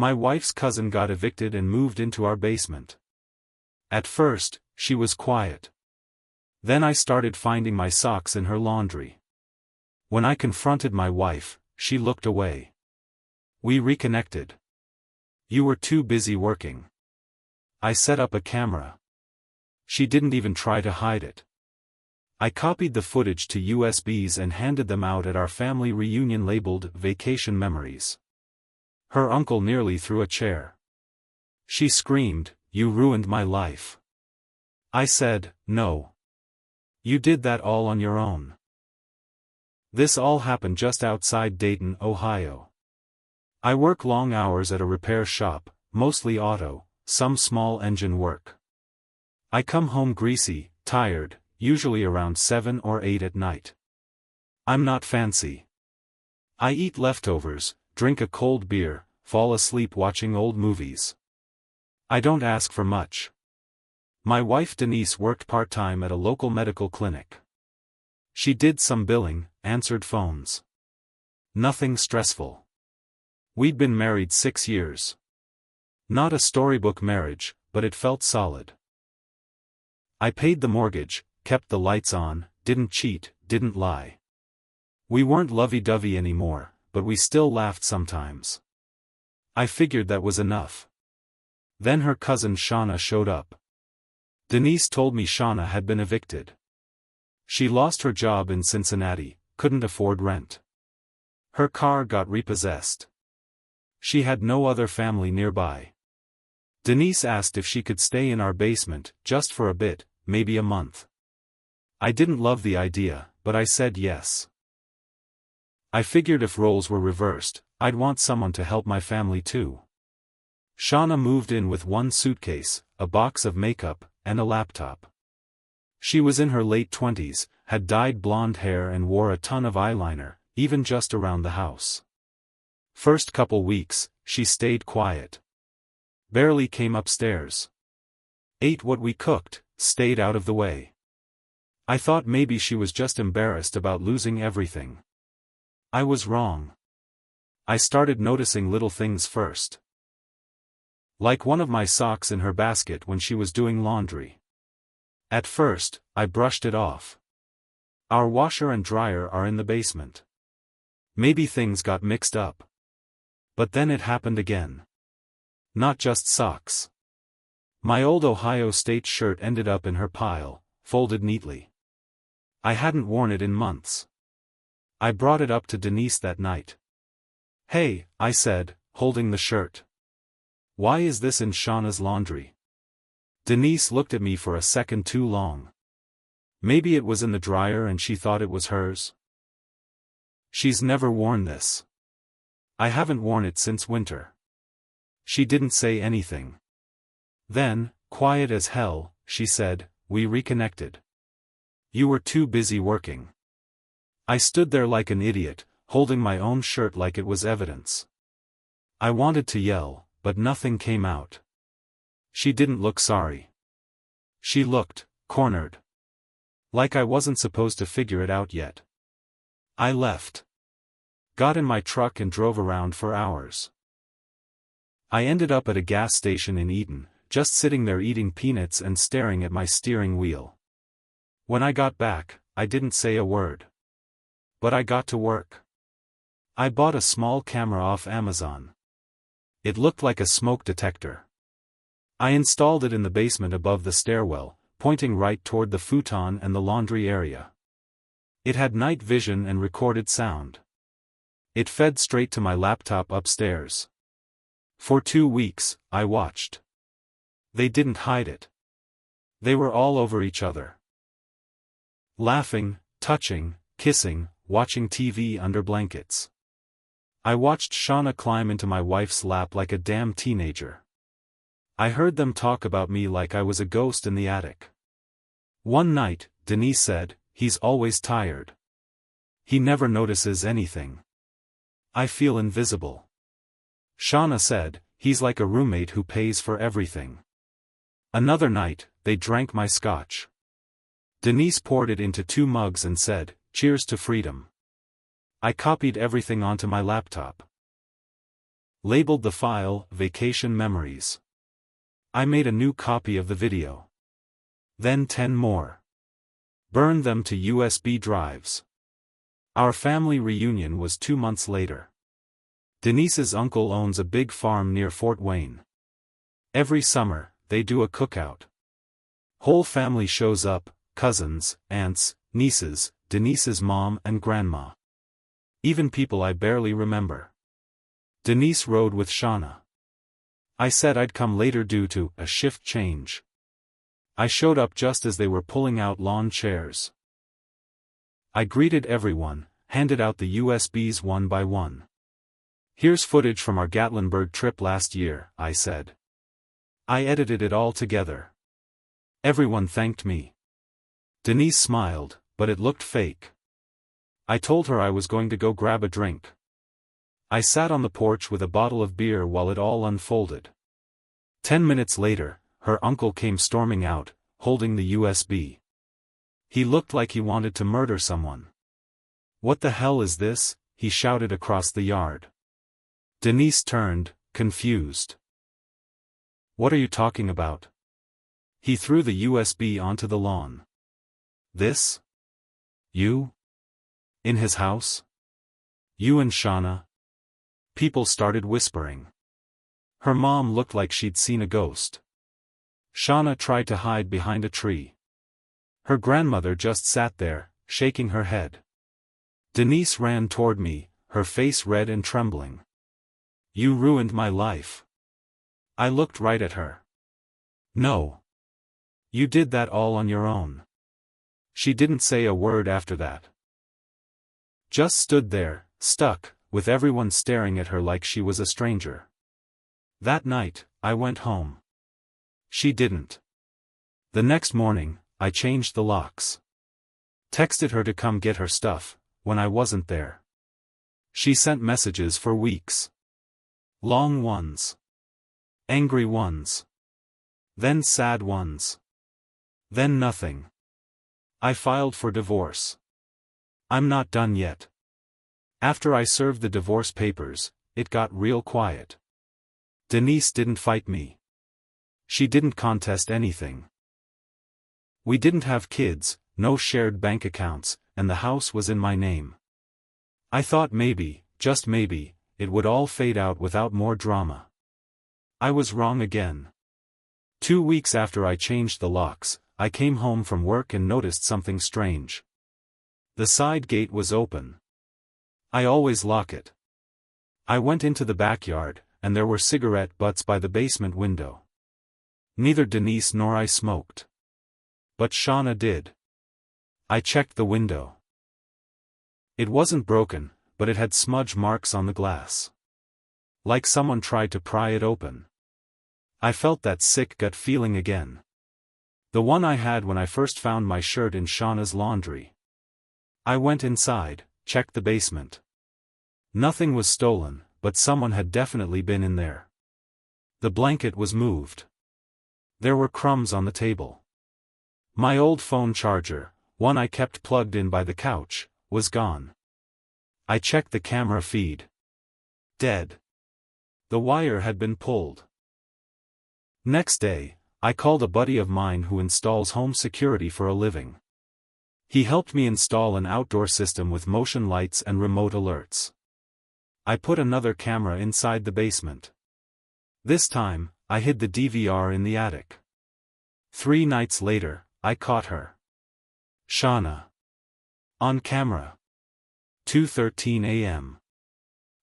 My wife's cousin got evicted and moved into our basement. At first, she was quiet. Then I started finding my socks in her laundry. When I confronted my wife, she looked away. We reconnected. You were too busy working. I set up a camera. She didn't even try to hide it. I copied the footage to USBs and handed them out at our family reunion labeled Vacation Memories. Her uncle nearly threw a chair. She screamed, "You ruined my life." I said, "No. You did that all on your own." This all happened just outside Dayton, Ohio. I work long hours at a repair shop, mostly auto, some small engine work. I come home greasy, tired, usually around 7 or 8 at night. I'm not fancy. I eat leftovers, drink a cold beer, fall asleep watching old movies. I don't ask for much. My wife Denise worked part-time at a local medical clinic. She did some billing, answered phones. Nothing stressful. We'd been married 6 years. Not a storybook marriage, but it felt solid. I paid the mortgage, kept the lights on, didn't cheat, didn't lie. We weren't lovey-dovey anymore, but we still laughed sometimes. I figured that was enough. Then her cousin Shauna showed up. Denise told me Shauna had been evicted. She lost her job in Cincinnati, couldn't afford rent. Her car got repossessed. She had no other family nearby. Denise asked if she could stay in our basement, just for a bit, maybe a month. I didn't love the idea, but I said yes. I figured if roles were reversed, I'd want someone to help my family too. Shauna moved in with one suitcase, a box of makeup, and a laptop. She was in her late 20s, had dyed blonde hair and wore a ton of eyeliner, even just around the house. First couple weeks, she stayed quiet. Barely came upstairs. Ate what we cooked, stayed out of the way. I thought maybe she was just embarrassed about losing everything. I was wrong. I started noticing little things first. Like one of my socks in her basket when she was doing laundry. At first, I brushed it off. Our washer and dryer are in the basement. Maybe things got mixed up. But then it happened again. Not just socks. My old Ohio State shirt ended up in her pile, folded neatly. I hadn't worn it in months. I brought it up to Denise that night. "Hey," I said, holding the shirt. "Why is this in Shauna's laundry?" Denise looked at me for a second too long. Maybe it was in the dryer and she thought it was hers. "She's never worn this. I haven't worn it since winter." She didn't say anything. Then, quiet as hell, she said, "We reconnected. You were too busy working." I stood there like an idiot, holding my own shirt like it was evidence. I wanted to yell, but nothing came out. She didn't look sorry. She looked cornered. Like I wasn't supposed to figure it out yet. I left. Got in my truck and drove around for hours. I ended up at a gas station in Eden, just sitting there eating peanuts and staring at my steering wheel. When I got back, I didn't say a word. But I got to work. I bought a small camera off Amazon. It looked like a smoke detector. I installed it in the basement above the stairwell, pointing right toward the futon and the laundry area. It had night vision and recorded sound. It fed straight to my laptop upstairs. For 2 weeks, I watched. They didn't hide it. They were all over each other. Laughing, touching, kissing, watching TV under blankets. I watched Shauna climb into my wife's lap like a damn teenager. I heard them talk about me like I was a ghost in the attic. One night, Denise said, "He's always tired. He never notices anything. I feel invisible." Shauna said, "He's like a roommate who pays for everything." Another night, they drank my scotch. Denise poured it into 2 mugs and said, "Cheers to freedom." I copied everything onto my laptop. Labeled the file, Vacation Memories. I made a new copy of the video. Then 10 more. Burned them to USB drives. Our family reunion was 2 months later. Denise's uncle owns a big farm near Fort Wayne. Every summer, they do a cookout. Whole family shows up, cousins, aunts, nieces, Denise's mom and grandma. Even people I barely remember. Denise rode with Shauna. I said I'd come later due to a shift change. I showed up just as they were pulling out lawn chairs. I greeted everyone, handed out the USBs one by one. Here's footage from our Gatlinburg trip last year, I said. I edited it all together. Everyone thanked me. Denise smiled, but it looked fake. I told her I was going to go grab a drink. I sat on the porch with a bottle of beer while it all unfolded. 10 minutes later, her uncle came storming out, holding the USB. He looked like he wanted to murder someone. "What the hell is this?" he shouted across the yard. Denise turned, confused. "What are you talking about?" He threw the USB onto the lawn. "This? You? In his house? You and Shauna?" People started whispering. Her mom looked like she'd seen a ghost. Shauna tried to hide behind a tree. Her grandmother just sat there, shaking her head. Denise ran toward me, her face red and trembling. "You ruined my life." I looked right at her. "No. You did that all on your own." She didn't say a word after that. Just stood there, stuck, with everyone staring at her like she was a stranger. That night, I went home. She didn't. The next morning, I changed the locks. Texted her to come get her stuff, when I wasn't there. She sent messages for weeks. Long ones. Angry ones. Then sad ones. Then nothing. I filed for divorce. I'm not done yet. After I served the divorce papers, it got real quiet. Denise didn't fight me. She didn't contest anything. We didn't have kids, no shared bank accounts, and the house was in my name. I thought maybe, just maybe, it would all fade out without more drama. I was wrong again. 2 weeks after I changed the locks, I came home from work and noticed something strange. The side gate was open. I always lock it. I went into the backyard, and there were cigarette butts by the basement window. Neither Denise nor I smoked. But Shauna did. I checked the window. It wasn't broken, but it had smudge marks on the glass. Like someone tried to pry it open. I felt that sick gut feeling again. The one I had when I first found my shirt in Shauna's laundry. I went inside, checked the basement. Nothing was stolen, but someone had definitely been in there. The blanket was moved. There were crumbs on the table. My old phone charger, one I kept plugged in by the couch, was gone. I checked the camera feed. Dead. The wire had been pulled. Next day, I called a buddy of mine who installs home security for a living. He helped me install an outdoor system with motion lights and remote alerts. I put another camera inside the basement. This time, I hid the DVR in the attic. 3 nights later, I caught her. Shauna. On camera. 2:13 a.m.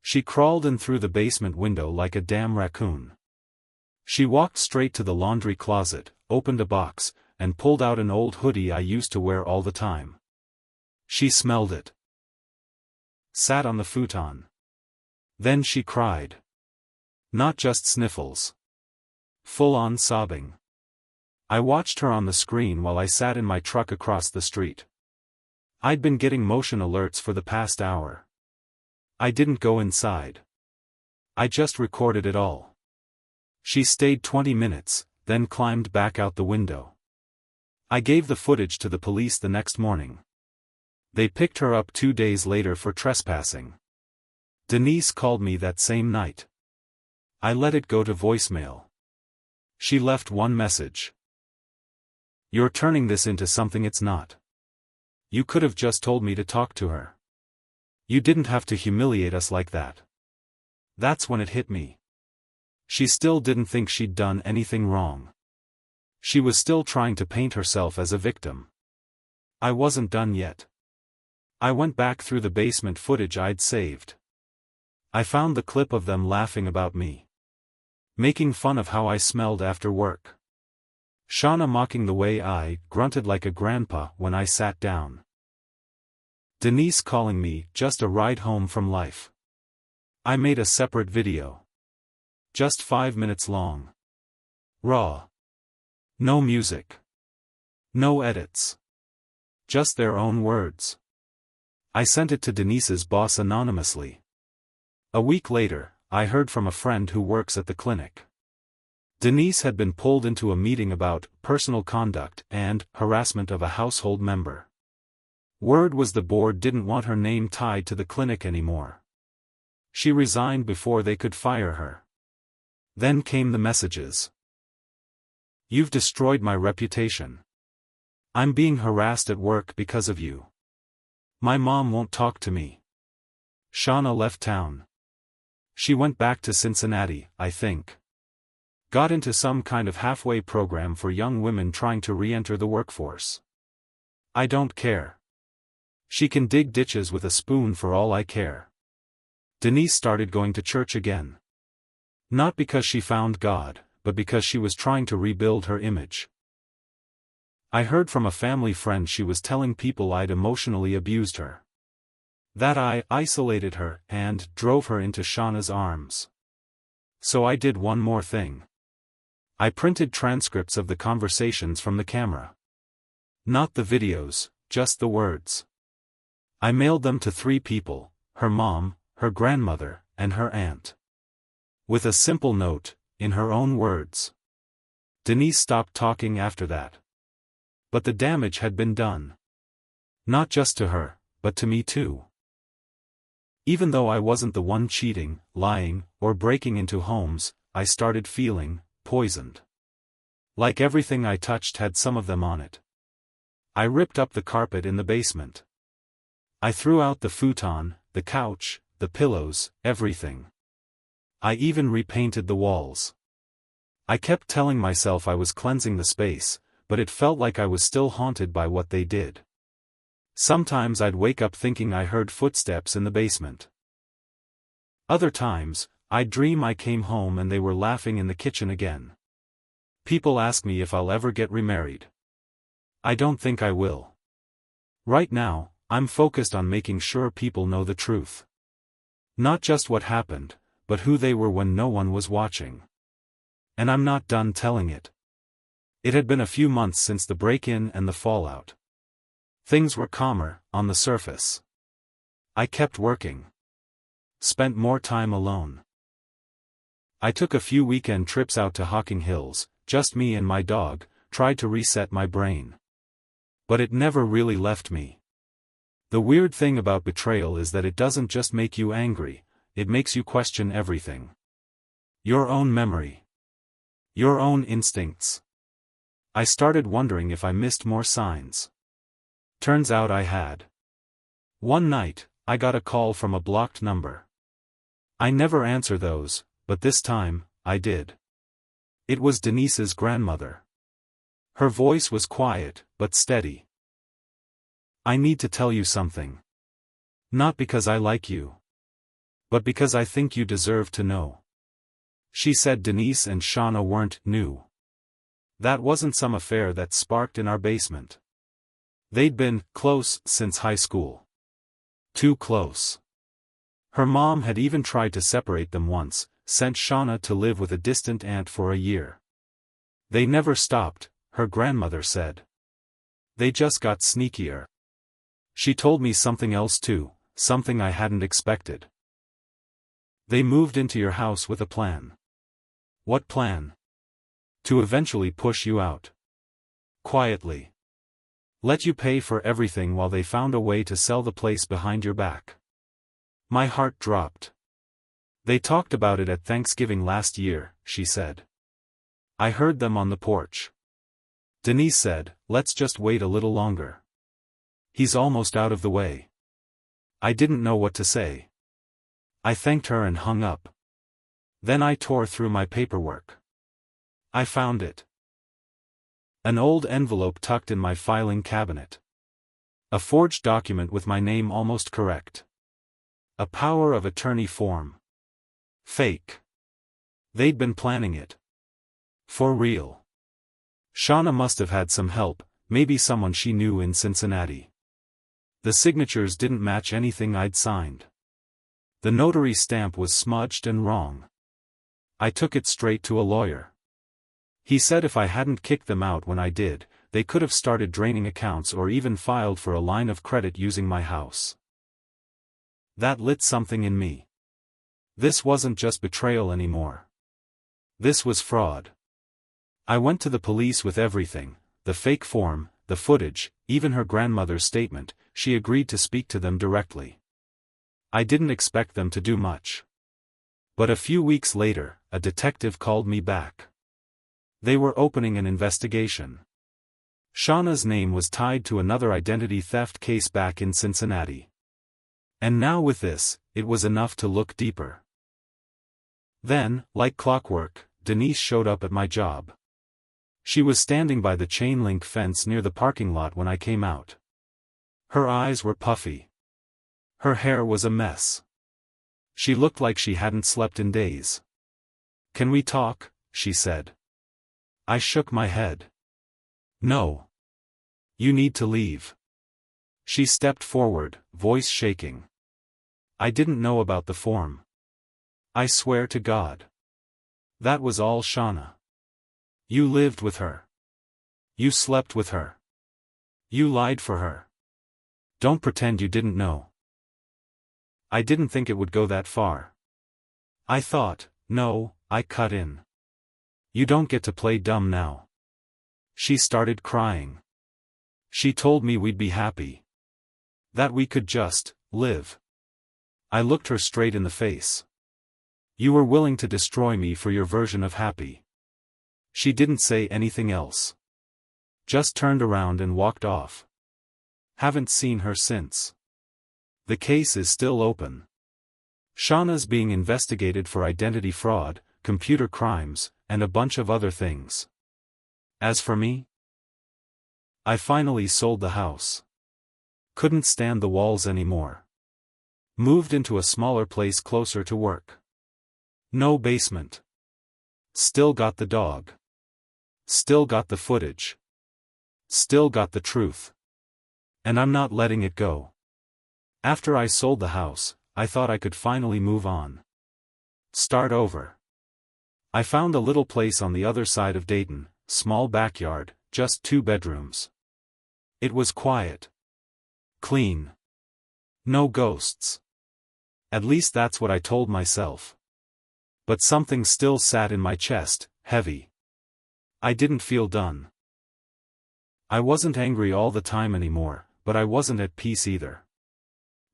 She crawled in through the basement window like a damn raccoon. She walked straight to the laundry closet, opened a box, and pulled out an old hoodie I used to wear all the time. She smelled it. Sat on the futon. Then she cried. Not just sniffles. Full-on sobbing. I watched her on the screen while I sat in my truck across the street. I'd been getting motion alerts for the past hour. I didn't go inside. I just recorded it all. She stayed 20 minutes, then climbed back out the window. I gave the footage to the police the next morning. They picked her up 2 days later for trespassing. Denise called me that same night. I let it go to voicemail. She left one message. "You're turning this into something it's not. You could have just told me to talk to her. You didn't have to humiliate us like that." That's when it hit me. She still didn't think she'd done anything wrong. She was still trying to paint herself as a victim. I wasn't done yet. I went back through the basement footage I'd saved. I found the clip of them laughing about me, making fun of how I smelled after work. Shauna mocking the way I grunted like a grandpa when I sat down. Denise calling me just a ride home from life. I made a separate video. Just 5 minutes long. Raw. No music. No edits. Just their own words. I sent it to Denise's boss anonymously. A week later, I heard from a friend who works at the clinic. Denise had been pulled into a meeting about personal conduct and harassment of a household member. Word was the board didn't want her name tied to the clinic anymore. She resigned before they could fire her. Then came the messages. "You've destroyed my reputation. I'm being harassed at work because of you. My mom won't talk to me." Shauna left town. She went back to Cincinnati, I think. Got into some kind of halfway program for young women trying to re-enter the workforce. I don't care. She can dig ditches with a spoon for all I care. Denise started going to church again. Not because she found God, but because she was trying to rebuild her image. I heard from a family friend she was telling people I'd emotionally abused her. That I isolated her and drove her into Shauna's arms. So I did one more thing. I printed transcripts of the conversations from the camera. Not the videos, just the words. I mailed them to 3 people, her mom, her grandmother, and her aunt. With a simple note, in her own words. Denise stopped talking after that. But the damage had been done. Not just to her, but to me too. Even though I wasn't the one cheating, lying, or breaking into homes, I started feeling poisoned. Like everything I touched had some of them on it. I ripped up the carpet in the basement. I threw out the futon, the couch, the pillows, everything. I even repainted the walls. I kept telling myself I was cleansing the space, but it felt like I was still haunted by what they did. Sometimes I'd wake up thinking I heard footsteps in the basement. Other times, I'd dream I came home and they were laughing in the kitchen again. People ask me if I'll ever get remarried. I don't think I will. Right now, I'm focused on making sure people know the truth. Not just what happened, but who they were when no one was watching. And I'm not done telling it. It had been a few months since the break-in and the fallout. Things were calmer, on the surface. I kept working. Spent more time alone. I took a few weekend trips out to Hocking Hills, just me and my dog, tried to reset my brain. But it never really left me. The weird thing about betrayal is that it doesn't just make you angry, it makes you question everything. Your own memory. Your own instincts. I started wondering if I missed more signs. Turns out I had. One night, I got a call from a blocked number. I never answer those, but this time, I did. It was Denise's grandmother. Her voice was quiet, but steady. "I need to tell you something. Not because I like you. But because I think you deserve to know." She said Denise and Shauna weren't new. That wasn't some affair that sparked in our basement. They'd been close since high school. Too close. Her mom had even tried to separate them once, sent Shauna to live with a distant aunt for a year. They never stopped, her grandmother said. They just got sneakier. She told me something else too, something I hadn't expected. They moved into your house with a plan. What plan? To eventually push you out. Quietly. Let you pay for everything while they found a way to sell the place behind your back. My heart dropped. They talked about it at Thanksgiving last year, she said. I heard them on the porch. Denise said, let's just wait a little longer. He's almost out of the way. I didn't know what to say. I thanked her and hung up. Then I tore through my paperwork. I found it. An old envelope tucked in my filing cabinet. A forged document with my name almost correct. A power of attorney form. Fake. They'd been planning it. For real. Shauna must have had some help, maybe someone she knew in Cincinnati. The signatures didn't match anything I'd signed. The notary stamp was smudged and wrong. I took it straight to a lawyer. He said if I hadn't kicked them out when I did, they could have started draining accounts or even filed for a line of credit using my house. That lit something in me. This wasn't just betrayal anymore. This was fraud. I went to the police with everything, the fake form, the footage, even her grandmother's statement. She agreed to speak to them directly. I didn't expect them to do much. But a few weeks later, a detective called me back. They were opening an investigation. Shauna's name was tied to another identity theft case back in Cincinnati. And now with this, it was enough to look deeper. Then, like clockwork, Denise showed up at my job. She was standing by the chain-link fence near the parking lot when I came out. Her eyes were puffy. Her hair was a mess. She looked like she hadn't slept in days. "Can we talk?" she said. I shook my head. "No. You need to leave." She stepped forward, voice shaking. "I didn't know about the form. I swear to God. That was all Shauna. You lived with her. You slept with her. You lied for her. Don't pretend you didn't know." I didn't think it would go that far. I thought, no, I cut in. "You don't get to play dumb now." She started crying. She told me we'd be happy. That we could just live. I looked her straight in the face. "You were willing to destroy me for your version of happy." She didn't say anything else. Just turned around and walked off. Haven't seen her since. The case is still open. Shauna's being investigated for identity fraud, computer crimes, and a bunch of other things. As for me, I finally sold the house. Couldn't stand the walls anymore. Moved into a smaller place closer to work. No basement. Still got the dog. Still got the footage. Still got the truth. And I'm not letting it go. After I sold the house, I thought I could finally move on. Start over. I found a little place on the other side of Dayton, small backyard, just 2 bedrooms. It was quiet. Clean. No ghosts. At least that's what I told myself. But something still sat in my chest, heavy. I didn't feel done. I wasn't angry all the time anymore, but I wasn't at peace either.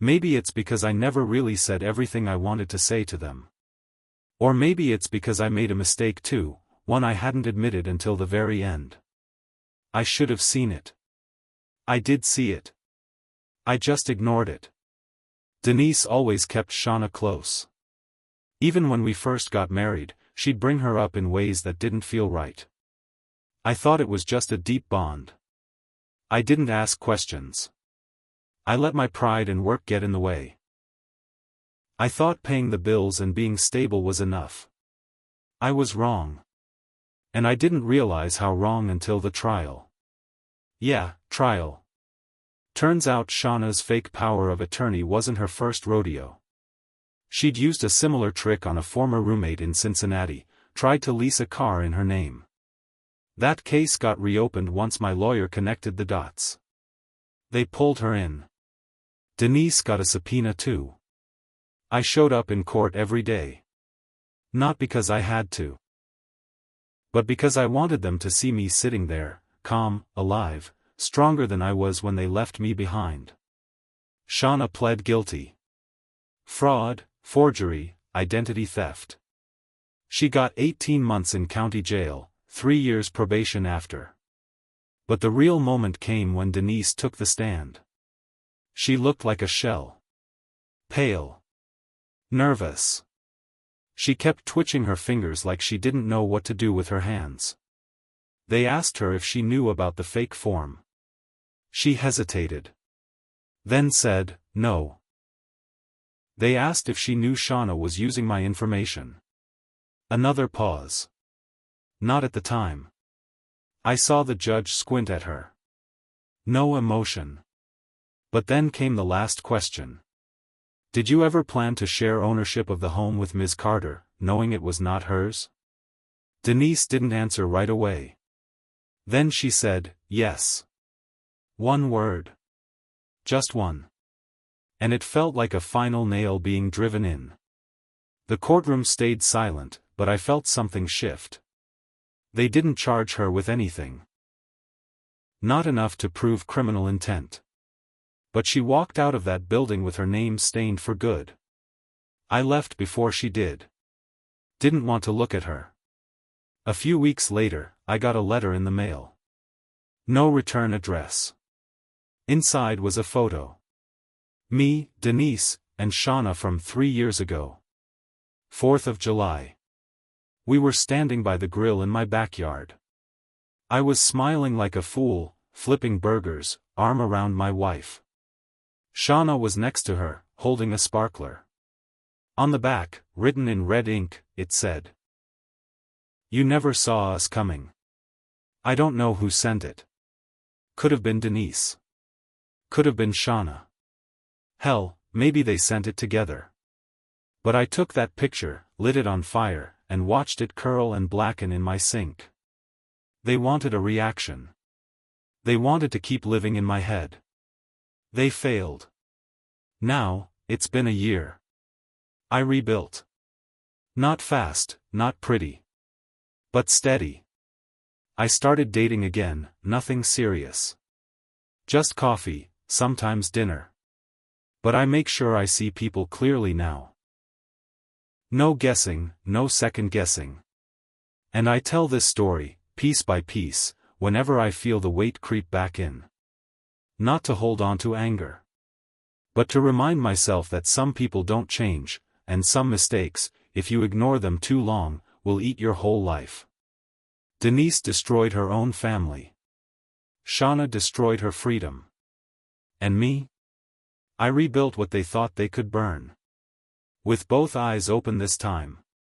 Maybe it's because I never really said everything I wanted to say to them. Or maybe it's because I made a mistake too, one I hadn't admitted until the very end. I should have seen it. I did see it. I just ignored it. Denise always kept Shauna close. Even when we first got married, she'd bring her up in ways that didn't feel right. I thought it was just a deep bond. I didn't ask questions. I let my pride and work get in the way. I thought paying the bills and being stable was enough. I was wrong. And I didn't realize how wrong until the trial. Yeah, trial. Turns out Shauna's fake power of attorney wasn't her first rodeo. She'd used a similar trick on a former roommate in Cincinnati, tried to lease a car in her name. That case got reopened once my lawyer connected the dots. They pulled her in. Denise got a subpoena too. I showed up in court every day. Not because I had to. But because I wanted them to see me sitting there, calm, alive, stronger than I was when they left me behind. Shauna pled guilty. Fraud, forgery, identity theft. She got 18 months in county jail, 3 years probation after. But the real moment came when Denise took the stand. She looked like a shell. Pale. Nervous. She kept twitching her fingers like she didn't know what to do with her hands. They asked her if she knew about the fake form. She hesitated. Then said, no. They asked if she knew Shauna was using my information. Another pause. Not at the time. I saw the judge squint at her. No emotion. But then came the last question. Did you ever plan to share ownership of the home with Ms. Carter, knowing it was not hers? Denise didn't answer right away. Then she said, yes. One word. Just one. And it felt like a final nail being driven in. The courtroom stayed silent, but I felt something shift. They didn't charge her with anything. Not enough to prove criminal intent. But she walked out of that building with her name stained for good. I left before she did. Didn't want to look at her. A few weeks later, I got a letter in the mail. No return address. Inside was a photo. Me, Denise, and Shauna from 3 years ago. 4th of July. We were standing by the grill in my backyard. I was smiling like a fool, flipping burgers, arm around my wife. Shauna was next to her, holding a sparkler. On the back, written in red ink, it said, "You never saw us coming." I don't know who sent it. Could have been Denise. Could have been Shauna. Hell, maybe they sent it together. But I took that picture, lit it on fire, and watched it curl and blacken in my sink. They wanted a reaction. They wanted to keep living in my head. They failed. Now, it's been a year. I rebuilt. Not fast, not pretty. But steady. I started dating again, nothing serious. Just coffee, sometimes dinner. But I make sure I see people clearly now. No guessing, no second guessing. And I tell this story, piece by piece, whenever I feel the weight creep back in. Not to hold on to anger. But to remind myself that some people don't change, and some mistakes, if you ignore them too long, will eat your whole life. Denise destroyed her own family. Shauna destroyed her freedom. And me? I rebuilt what they thought they could burn. With both eyes open this time.